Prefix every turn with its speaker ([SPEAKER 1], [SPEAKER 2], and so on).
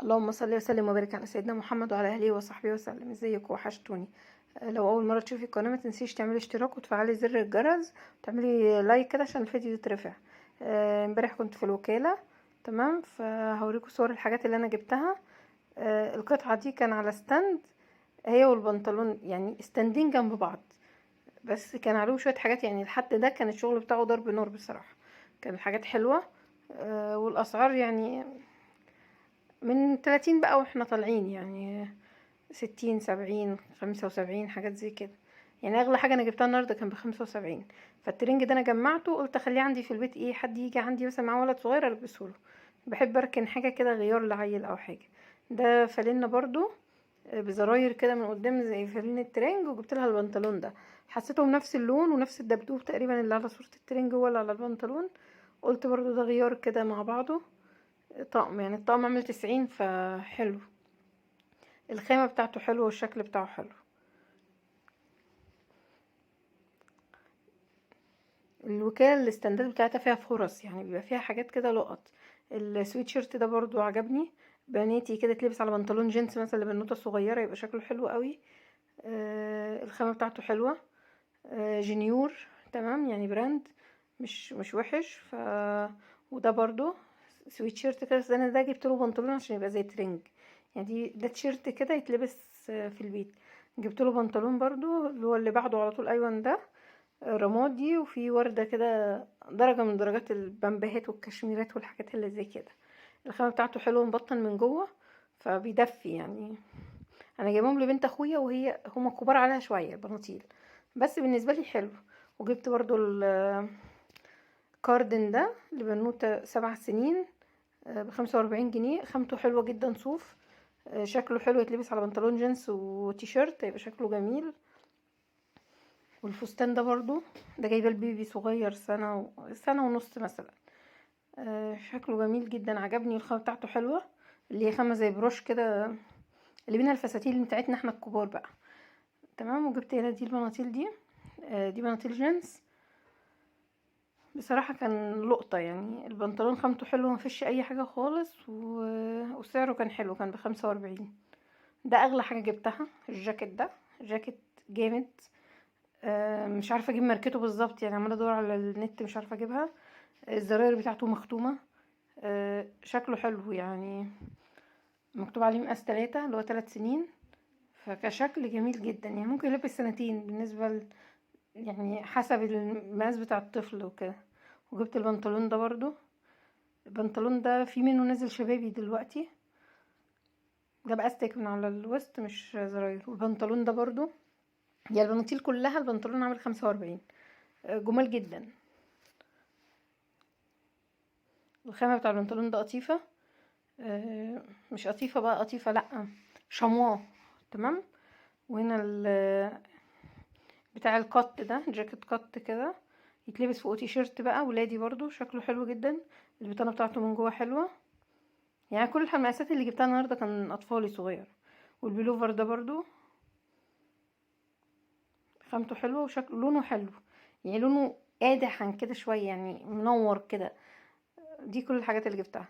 [SPEAKER 1] اللهم صل وسلم وبارك على سيدنا محمد وعلى اله وصحبه وسلم. ازيكم؟ وحشتوني. لو اول مره تشوفي القناه ما تنسيش تعملي اشتراك وتفعلي زر الجرس وتعملي لايك كده عشان الفيديو يترفع. امبارح كنت في الوكاله، تمام، فهوريكم صور الحاجات اللي انا جبتها. القطعه دي كان على ستاند، هي والبنطلون يعني استندين جنب بعض، بس كان عليهم شويه حاجات، يعني الحد ده كان الشغل بتاعه ضرب نار بصراحه. كان الحاجات حلوه. والاسعار يعني من 30 بقى واحنا طالعين، يعني 60 70 75 حاجات زي كده. يعني اغلى حاجه انا جبتها النهارده كان ب75. فالترنج ده انا جمعته، قلت اخليه عندي في البيت، ايه حد يجي عندي مثلا معاه ولد صغير البسه له. بحب اركن حاجه كده غيار لعيل او حاجه. ده فانلة برضو، بزراير كده من قدام زي فانلة الترنج، وجبت لها البنطلون ده. حسيتهم نفس اللون ونفس الدبدوب تقريبا اللي على صورة الترنج هو اللي على البنطلون. قلت برضو ده غيار كده مع بعضه. طقم، يعني الطقم عامل 90، فحلو. الخامة بتاعته حلوة والشكل بتاعه حلو. الوكالة الاستندات بتاعتها فيها فرص، يعني بيبقى فيها حاجات كده لقط. السويت شيرت ده برضو عجبني، بناتي كده تلبس على بنطلون جينز مثلا لبنوتة صغيرة، يبقى شكله حلو قوي. الخامة بتاعته حلوة. جنيور، تمام، يعني براند مش وحش. وده برضو سويت شيرت كده، بس انا ده جبت له بنطلون عشان يبقى زي ترنج. يعني ده تيشيرت كده يتلبس في البيت. جبت له بنطلون برضو اللي هو اللي بعده على طول، ايوه ده رمادي وفي وردة كده، درجة من درجات البامبهات والكشميرات والحاجات اللي زي كده. الخامة بتاعته حلوة، مبطن من جوه فبيدفي يعني. انا جايبهم لبنت اخويا وهي هما كبار عليها شوية البناطيل، بس بالنسبة لي حلو. وجبت برضو الكاردن ده لبنوتة 7 سنين، ب45 جنيه. خامته حلوة جدا، صوف. شكله حلو، يتلبس على بنطلون جينز وتيشيرت يبقى شكله جميل. والفستان ده برضو، ده جايبه البيبي صغير سنة ونص مثلا. شكله جميل جدا، عجبني. الخامة بتاعته حلوة، اللي هي خامة زي بروش كده، اللي بينها الفساتين بتاعتنا احنا الكبار بقى، تمام. وجبت هنا دي البناطيل دي. دي بناطيل جينز. بصراحة كان لقطة، يعني البنطلون خامته حلوة، مفيش اي حاجة خالص، وسعره كان حلو، كان ب45. ده اغلى حاجة جبتها. الجاكيت ده جاكيت جامد. مش عارفة اجيب ماركته بالظبط، يعني عمالة ادور على النت مش عارفة اجيبها. الزراير بتاعته مختومة. شكله حلو، يعني مكتوب عليه مقاس 3 اللي هو 3 سنين. فكشكل جميل جدا، يعني ممكن يلبس سنتين بالنسبة يعني حسب المقاس بتاع الطفل وكده. وجبت البنطلون ده برضو. البنطلون ده في منه نازل شبابي دلوقتي، ده بأستك من على الوسط مش زراير. والبنطلون ده برضو، يعني البناطيل كلها البنطلون عامل 45. جمال جدا. الخامة بتاع البنطلون ده قطيفة. مش قطيفة بقى قطيفة، لأ، شمواه، تمام. وهنا بتاع القط ده جاكيت قط كده، يتلبس فوق تيشيرت بقى ولادي برضو، شكله حلو جدا. البطانة بتاعته من جوه حلوة، يعني كل المقاسات اللي جبتها النهاردة كان أطفالي صغير. والبلوفر ده برضو خامته حلوة وشكله لونه حلو، يعني لونه قادح عن كده شوية، يعني منور كده. دي كل الحاجات اللي جبتها.